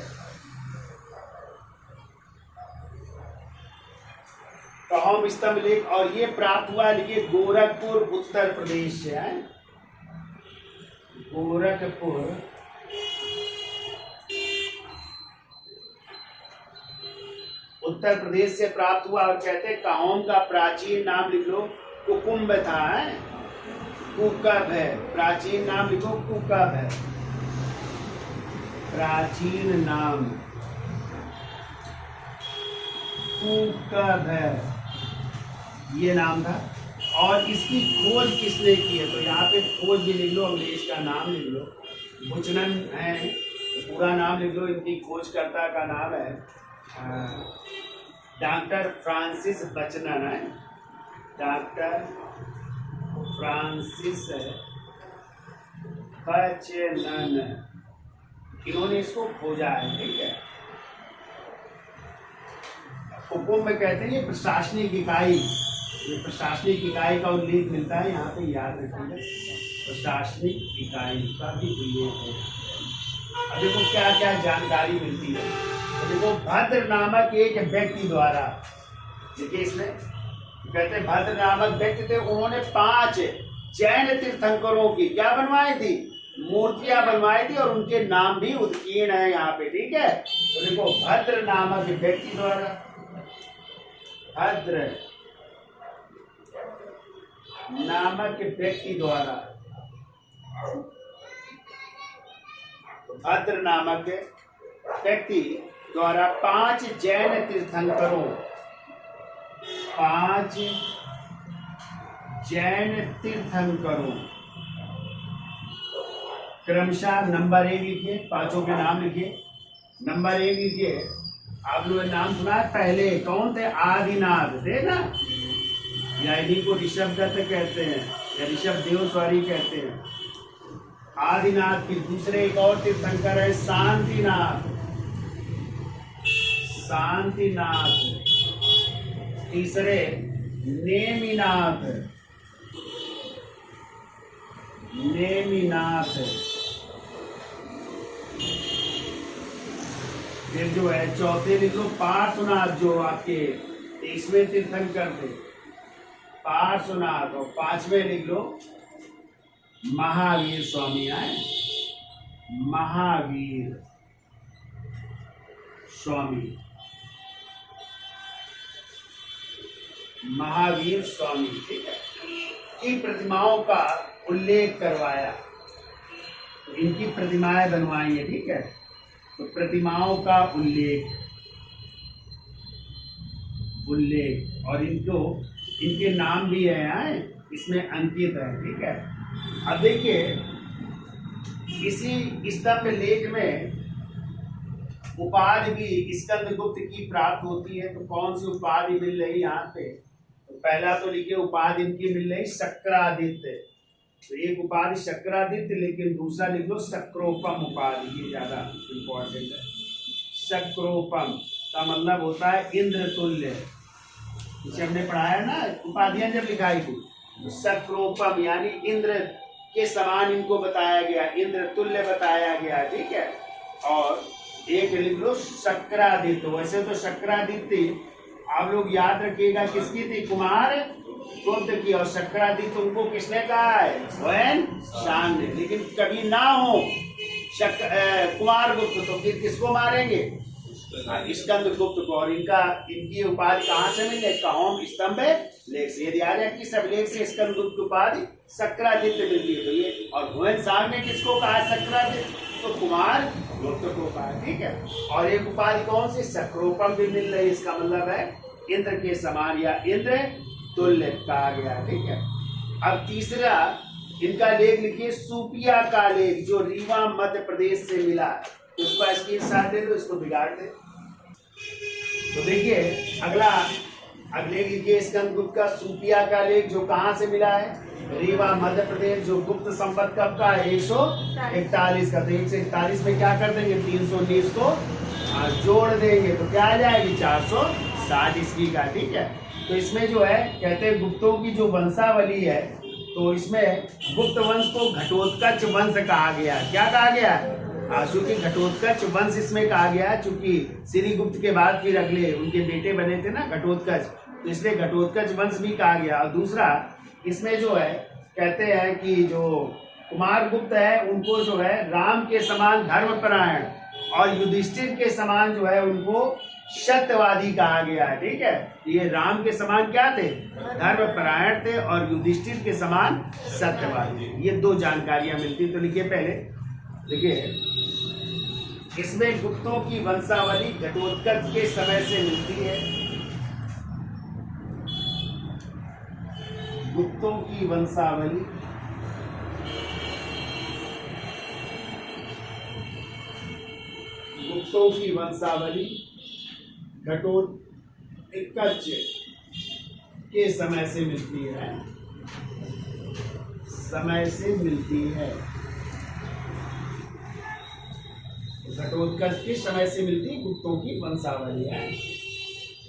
कहोम स्तंभ लेख, और ये प्राप्त हुआ, लिखिए गोरखपुर उत्तर प्रदेश से है, गोरखपुर उत्तर प्रदेश से प्राप्त हुआ। और कहते हैं कहोम का प्राचीन नाम लिख लो, कुकुम्ब था, है, कुकब है, प्राचीन नाम लिखो, कुकब है, प्राचीन नाम कुकधर, ये नाम था। और इसकी खोज किसने की है? तो यहाँ पे खोज भी लिख लो, अंग्रेज का नाम लिख लो, बुचनन है, पूरा नाम लिख लो। इनकी खोजकर्ता का नाम है डॉक्टर फ्रांसिस बचनन है, डॉक्टर फ्रांसिस बचनन, इन्होंने इसको खोजा है, ठीक है। हुकुम में कहते हैं ये प्रशासनिक इकाई, ये प्रशासनिक इकाई का उल्लेख मिलता है यहाँ पे, याद रखिएगा, प्रशासनिक इकाई का भी उल्लेख है। अब देखो क्या क्या जानकारी मिलती है। तो देखो भद्र नामक एक व्यक्ति द्वारा, देखिए इसमें कहते हैं भद्र नामक व्यक्ति थे, उन्होंने 5 जैन तीर्थंकरों की क्या बनवाई थी? मूर्तियां बनवाई थी, और उनके नाम भी उत्कीर्ण है यहाँ पे, ठीक है। तो देखो भद्र नामक व्यक्ति द्वारा, भद्र नामक व्यक्ति द्वारा, भद्र नामक व्यक्ति द्वारा 5 जैन तीर्थंकरों, 5 जैन तीर्थंकरों, क्रमशः नंबर 1 लिखिए, 5 के नाम लिखिए। नंबर 1 लिखिए, आप लोगों ने नाम सुना है पहले, कौन थे? आदिनाथ थे ना, या इन्हीं को ऋषभ दत्त कहते हैं, या ऋषभ देव सॉरी कहते हैं। आदिनाथ की दूसरे एक और तीर्थंकर है शांतिनाथ, शांतिनाथ। तीसरे नेमिनाथ, नेमिनाथ। फिर जो है चौथे लिख लो पार्श्वनाथ, जो आपके 23वें तीर्थंकर थे, पार्श्वनाथ। और 5वें लिख लो महावीर स्वामी आए, महावीर स्वामी, महावीर स्वामी, ठीक है। की प्रतिमाओं का उल्लेख करवाया, तो इनकी प्रतिमाएं बनवाई है, ठीक है। तो प्रतिमाओं का उल्लेख, उल्लेख, और इनको इनके नाम भी है इसमें अंकित है, ठीक है। अब देखिए इसी स्तंभ लेख में उपाधि भी स्कंदगुप्त की प्राप्त होती है। तो कौन सी उपाधि मिल रही यहाँ पे? तो पहला तो लिखिए उपाधि इनकी मिल रही शक्रादित्य, तो एक उपाधि शक्रादित्य, लेकिन दूसरा लिख लो शक्रोपम उपाधि, ये ज्यादा इंपॉर्टेंट है। शक्रोपम का मतलब होता है इंद्र तुल्य, जिसे हमने पढ़ाया ना उपाधियां जब लिखाई थी। तो शक्रोपम यानी इंद्र के समान इनको बताया गया, इंद्र तुल्य बताया गया, ठीक है। और एक लिख लो शक्रादित्य। वैसे तो शक्रादित्य आप लोग याद रखिएगा किसकी थी? कुमार गुप्त की। और शक्रादित्य उनको किसने कहा है? वैन शान ने। लेकिन कभी ना हो कुमार गुप्त तो फिर किसको मारेंगे? स्कंद गुप्त को। और इनकी उपाधि कहाँ से मिले? कौम स्तंभ लेख से। यदि आ जाए किस अभिलेख से स्कंद गुप्त उपाधि शक्रादित्य मिलती है। तो ये और भुवन साहब ने किसको कहा शक्रादित्य? तो कुमार गुप्त को कहा, ठीक है। और एक उपाधि कौन सी? शक्रोपम भी मिल रही है। इसका मतलब है इंद्र के समान या इंद्र तुल्य कहा गया, ठीक है। अब तीसरा इनका लेख लिखिए सुपिया का लेख, जो रीवा मध्य प्रदेश से मिला। उसका स्क्रीनशॉट दे दो, इसको बिगाड़ दे। तो देखिए अगला अगले लिखिए स्कंदगुप्त का सुपिया का लेख, जो कहाँ से मिला है? रीवा मध्य प्रदेश। जो गुप्त संवत कब का है? 141 का। तो 141 में क्या कर देंगे? 319 को जोड़ देंगे तो क्या आ जाएगी? 460 ईस्वी का, ठीक है। तो इसमें जो है कहते हैं गुप्तों की जो वंशावली है, तो इसमें गुप्त वंश को घटोत्कच वंश कहा गया। क्या कहा गया? चूंकि घटोत्कच वंश इसमें कहा गया, चूंकि श्री गुप्त के बाद फिर अगले उनके बेटे बने थे ना घटोत्कच, तो इसलिए घटोत्कच वंश भी कहा गया। और दूसरा इसमें जो है कहते हैं कि जो कुमार गुप्त है उनको जो है राम के समान धर्मपरायण और युधिष्ठिर के समान जो है उनको सत्यवादी कहा गया है, ठीक है। ये राम के समान क्या थे? धर्मपरायण थे, और युधिष्ठिर के समान सत्यवादी। ये दो जानकारियां मिलती। तो लिखिए पहले, देखिए इसमें गुप्तों की वंशावली घटोत्कच के समय से मिलती है। गुप्तों की वंशावली, गुप्तों की वंशावली घटोत्कच के समय से मिलती है, समय से मिलती है। घटोत्कच किस समय से मिलती है? गुप्तों की वंशावली है।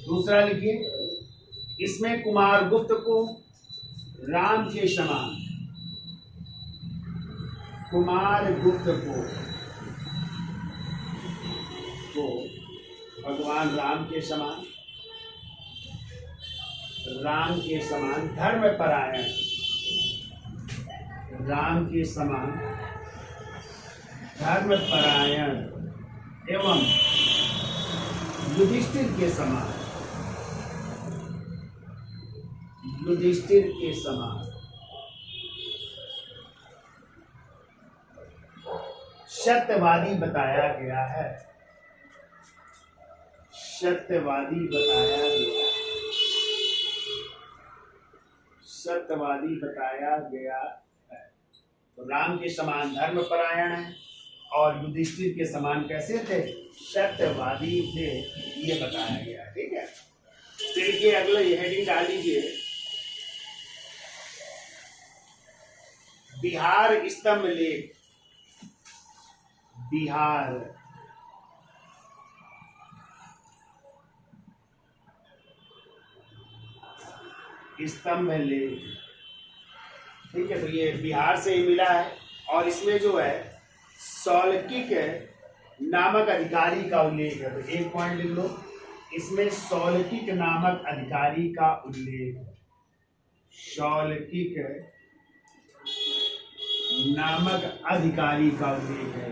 दूसरा लिखिए, इसमें कुमार गुप्त को राम के समान, कुमार गुप्त को भगवान राम के समान, राम के समान धर्मपरायण, राम के समान धर्मपरायण एवं युधिष्ठिर के समान, युधिष्ठिर के समान सत्यवादी बताया गया है, सत्यवादी बताया गया, सत्यवादी बताया गया है। तो राम के समान धर्मपरायण है और युधिष्ठिर के समान कैसे थे? सत्यवादी थे, ये बताया गया। ठीक है, फिर के अगले हेडिंग डाल लीजिए, बिहार स्तंभ लेख, बिहार स्तंभ लेख। ठीक है, तो ये बिहार से ही मिला है और इसमें जो है सौलकिक नामक अधिकारी का उल्लेख है। तो एक पॉइंट लिख लो, इसमें सौलकिक नामक अधिकारी का उल्लेख, सौलकिक नामक अधिकारी का उल्लेख है,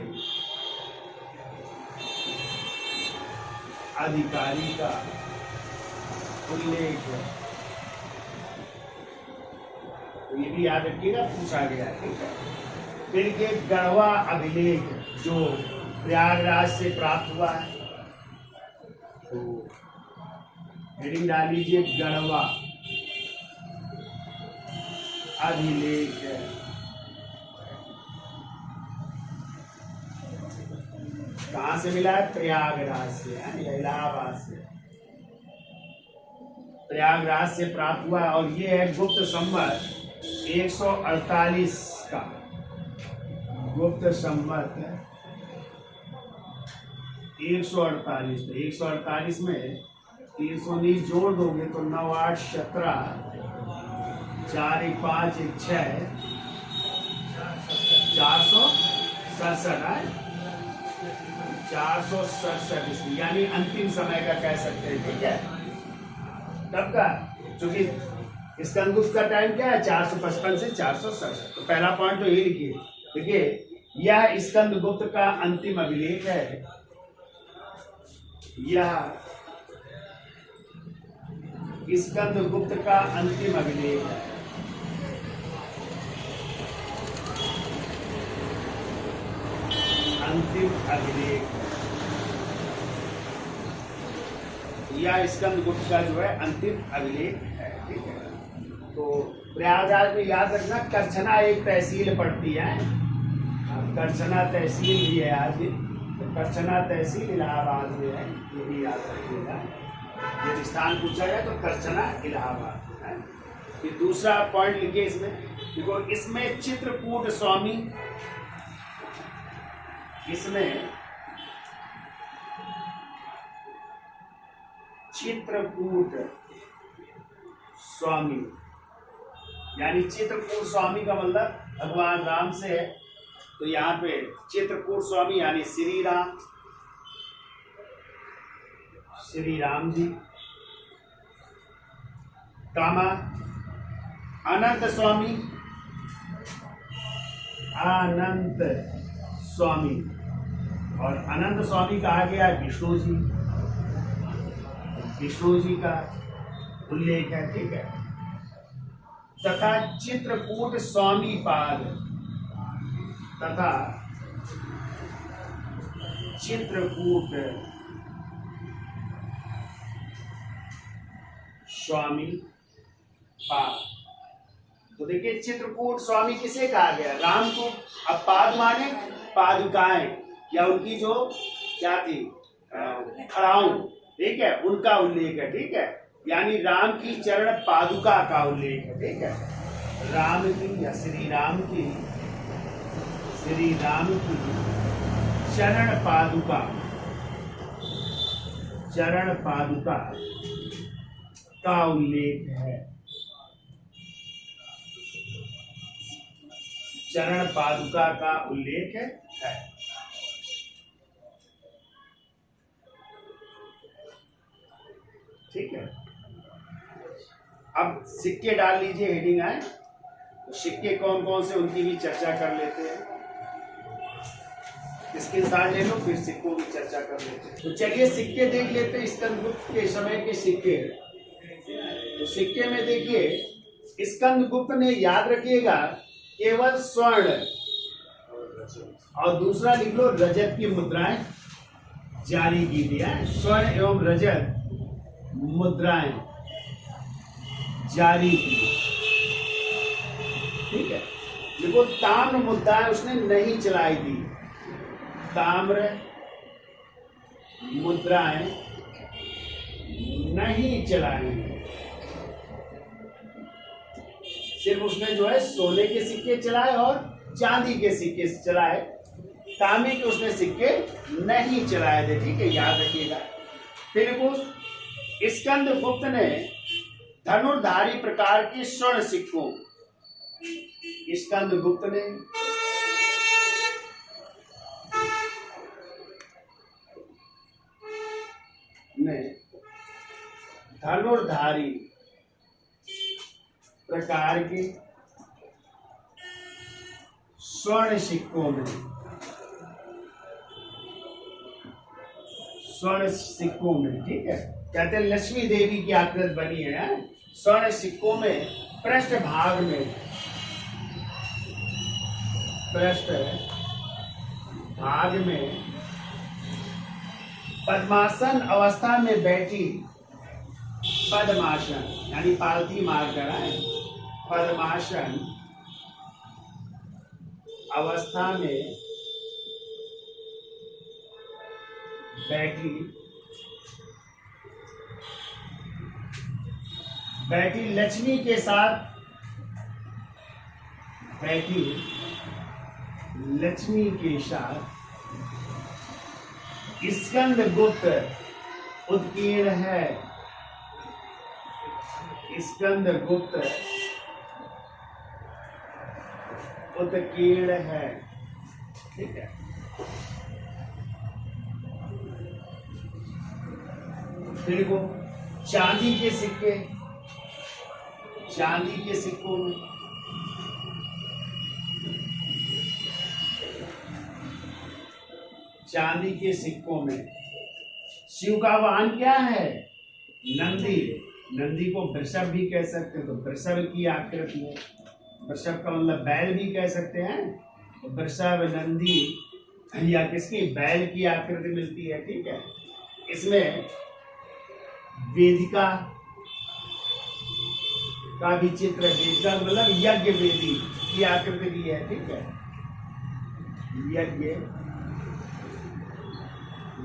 अधिकारी का उल्लेख है। तो ये भी याद रखिएगा, पूछा गया। ठीक है, फिर के गढ़वा अभिलेख जो प्रयागराज से प्राप्त हुआ है, तो हेडिंग डाल लीजिए, गढ़वा अभिलेख। कहाँ से मिला है? प्रयागराज से, या इलाहाबाद से, प्रयागराज से प्राप्त हुआ और ये है गुप्त संवत 148 का, गुप्त संवत 148। तो 148 में 319 जोड़ दोगे तो 9 8 17 4 1 5 1 6 467 467 ईस्वी, यानी अंतिम समय का कह सकते हैं। ठीक है, तब का, क्योंकि स्कंदगुप्त का टाइम क्या है? 455 से 467। तो पहला पॉइंट तो ये लिखिए, देखिए यह स्कंदगुप्त का अंतिम अभिलेख है, यह स्कंदगुप्त का अंतिम अभिलेख है। अंतिम अभिलेख, यह स्कंदगुप्त का जो है अंतिम अभिलेख है। ठीक है, तो प्रयागराज में याद रखना, करछना एक तहसील पड़ती है, करछना तहसील भी है आज, तो करछना तहसील इलाहाबाद में है, ये भी याद रखिएगा। यदि स्थान पूछा जाए तो करछना इलाहाबाद है। ये दूसरा पॉइंट लिखिए इसमें, देखो इसमें चित्रकूट स्वामी, इसमें चित्रकूट स्वामी, यानी चित्रकूट स्वामी का मतलब भगवान राम से है। तो यहाँ पे चित्रकूट स्वामी यानी श्री राम, श्री राम जी। कामा अनंत स्वामी, अनंत स्वामी, और अनंत स्वामी कहा गया विष्णु जी, विष्णु जी का उल्लेख है। ठीक है, तथा चित्रकूट स्वामी पाद, तथा चित्रकूट स्वामी पाद। तो देखिए चित्रकूट स्वामी किसे कहा गया? राम को। अब पाद माने पादुकाएं या उनकी जो क्या थी खड़ाऊ, ठीक है, उनका उल्लेख है, ठीक है, यानी राम की चरण पादुका का उल्लेख है, ठीक है, राम की या श्री राम की चरण पादुका का उल्लेख है। चरण पादुका का उल्लेख है। ठीक है, अब सिक्के डाल लीजिए, हेडिंग आए तो सिक्के कौन कौन से उनकी भी चर्चा कर लेते हैं। इसके साथ ले लो, फिर सिक्कों की चर्चा कर लेते हैं। तो चलिए सिक्के देख लेते हैं, स्कंदगुप्त के समय के सिक्के। तो सिक्के में देखिए स्कंदगुप्त ने, याद रखिएगा, केवल स्वर्ण और दूसरा लिख लो रजत की मुद्राएं जारी की थी। स्वर्ण एवं रजत मुद्राएं जारी की, ठीक है। देखो ताम्र मुद्राएं उसने नहीं चलाई थी, ताम्र मुद्राएं नहीं चलाई, सिर्फ उसने जो है सोने के सिक्के चलाए और चांदी के सिक्के चलाए, तांबे के उसने सिक्के नहीं चलाए थे, ठीक है, याद रखिएगा। फिर वो स्कंदगुप्त ने धनुर्धारी प्रकार के स्वर्ण सिक्कों, स्कंदगुप्त ने धनुर्धारी प्रकार के स्वर्ण सिक्कों में, ठीक है, कहते हैं लक्ष्मी देवी की आकृति बनी है। स्वर्ण सिक्कों में पृष्ठ भाग में पद्मासन अवस्था में बैठी, पद्मासन यानी पालथी मारकर आए, पद्मासन अवस्था में बैठी लक्ष्मी के साथ, स्कंदगुप्त उत्कीर्ण है, स्कंदगुप्त उत्कीर्ण है, ठीक है। फिर को चांदी के सिक्के, चांदी के सिक्कों में शिव का वाहन क्या है? नंदी। नंदी को वृषभ भी कह सकते हैं, तो वृषभ की आकृति है, वृषभ का मतलब बैल भी कह सकते हैं, तो वृषभ, नंदी या किसकी, बैल की आकृति मिलती है, ठीक है। इसमें वेदिका का भी चित्र है, वेदिका मतलब यज्ञ वेदी की आकृति भी है, ठीक है, यज्ञ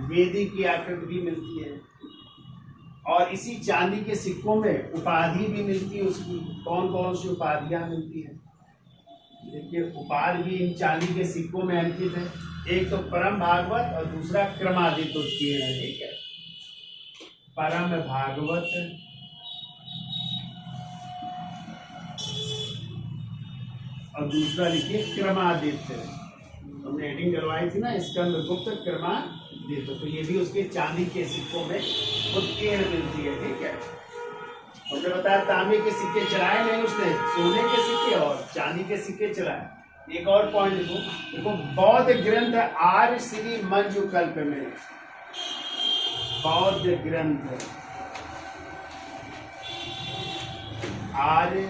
वेदी की आकृति भी मिलती है। और इसी चांदी के सिक्कों में उपाधि भी मिलती है उसकी। कौन कौन सी उपाधियां मिलती है? देखिए उपाधि भी इन चांदी के सिक्कों में अंकित है, एक तो परम भागवत और दूसरा क्रमादित्य उत्कीर्ण है, ठीक है, परम भागवत और दूसरा लिखिए क्रमादित्य। हमने हेडिंग करवाई थी ना, स्कंदगुप्त क्रमादित्य, तो ये भी उसके चांदी के सिक्कों में उत्कीर्ण मिलती है, ठीक है। हमने बताया तांबे के सिक्के चलाए नहीं उसने, सोने के सिक्के और चांदी के सिक्के चलाए। एक और पॉइंट देखो, बौद्ध ग्रंथ आर्य श्री मंजुकल्प में, बौद्ध ग्रंथ आर्य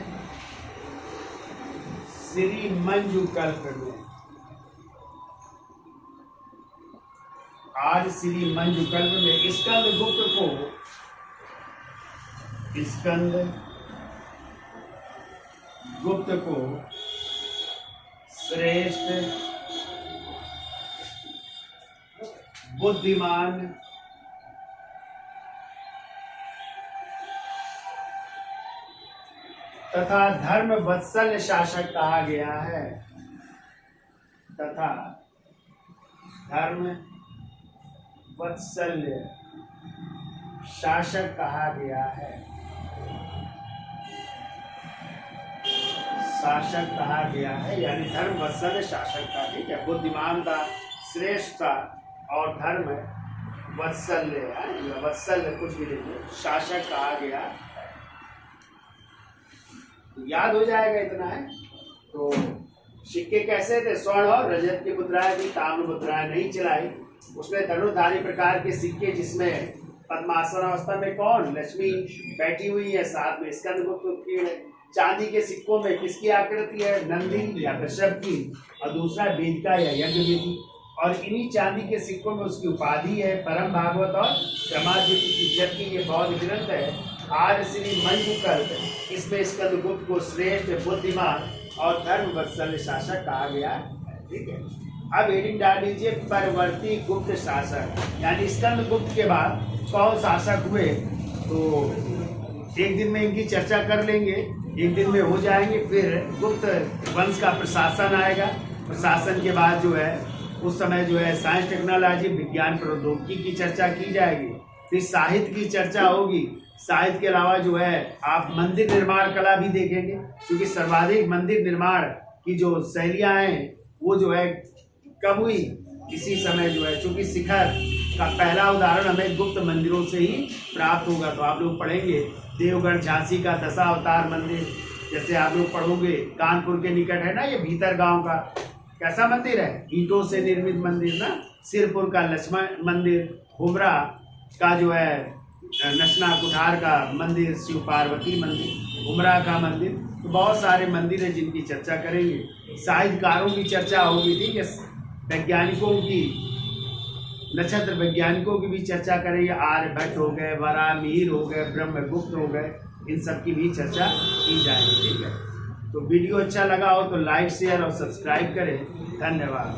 श्री मंजुकल्प में, आर्य श्री मंजुकल्प में स्कंदगुप्त को, गुप्त को श्रेष्ठ, बुद्धिमान तथा धर्म वत्सल शासक कहा गया है, तथा धर्म वत्सल्य शासक कहा गया है, शासक कहा गया है, यानी धर्म वत्सल शासक का, ठीक है, बुद्धिमानता, श्रेष्ठता और धर्म वत्सल्य, वत्सल्य कुछ भी नहीं, शासक कहा गया है। याद हो जाएगा इतना है। तो सिक्के कैसे थे? स्वर्ण और रजत की मुद्राएं थी, ताम्र मुद्राएं नहीं चलाई। उसमें धनुर्धारी प्रकार के सिक्के जिसमें पद्मासन अवस्था में कौन? लक्ष्मी बैठी हुई है, साथ में स्कंदगुप्त उत्कीर्ण है। चांदी के सिक्कों में किसकी आकृति है? नंदी या वृषभ की, और दूसरा वेदिका या यज्ञ वेदी। और इन्हीं चांदी के सिक्कों में उसकी उपाधि है परम भागवत और क्रमाद्वितीय, जबकि ये बौद्ध ग्रंथ है आर्य श्री मंजुकल्प। इसमें स्कंदगुप्त को श्रेष्ठ, बुद्धिमान और धर्म वत्सल शासक कहा गया है, ठीक है। अब हेडिंग डाल लीजिए परवर्ती गुप्त शासक, यानी स्कंदगुप्त के बाद कौन शासक हुए, तो एक दिन में इनकी चर्चा कर लेंगे, एक दिन में हो जाएंगे। फिर गुप्त वंश का प्रशासन आएगा, प्रशासन के बाद जो है उस समय जो है साइंस टेक्नोलॉजी, विज्ञान प्रौद्योगिकी की चर्चा की जाएगी। फिर साहित्य की चर्चा होगी। साहित्य के अलावा जो है आप मंदिर निर्माण कला भी देखेंगे, क्योंकि सर्वाधिक मंदिर निर्माण की जो शैलियाँ हैं वो जो है कब हुई? इसी समय जो है, चूंकि शिखर का पहला उदाहरण हमें गुप्त मंदिरों से ही प्राप्त होगा। तो आप लोग पढ़ेंगे देवगढ़ झांसी का दशावतार मंदिर, जैसे आप लोग पढ़ोगे कानपुर के निकट है ना ये भीतर गांव का कैसा मंदिर है? ईंटों से निर्मित मंदिर ना। सिरपुर का लक्ष्मण मंदिर, हुमरा का जो है नशना कुठार का मंदिर, शिव पार्वती मंदिर, उमरा का मंदिर। तो बहुत सारे मंदिर हैं जिनकी चर्चा करेंगे। साहित्यकारों की चर्चा होगी, ठीक है, वैज्ञानिकों की, नक्षत्र वैज्ञानिकों की भी चर्चा करेंगे। आर्यभट्ट हो गए, वराहमिहिर हो गए, ब्रह्मगुप्त हो गए, इन सब की भी चर्चा की जाएगी, ठीक है। तो वीडियो अच्छा लगा हो तो लाइक, शेयर और सब्सक्राइब करें। धन्यवाद।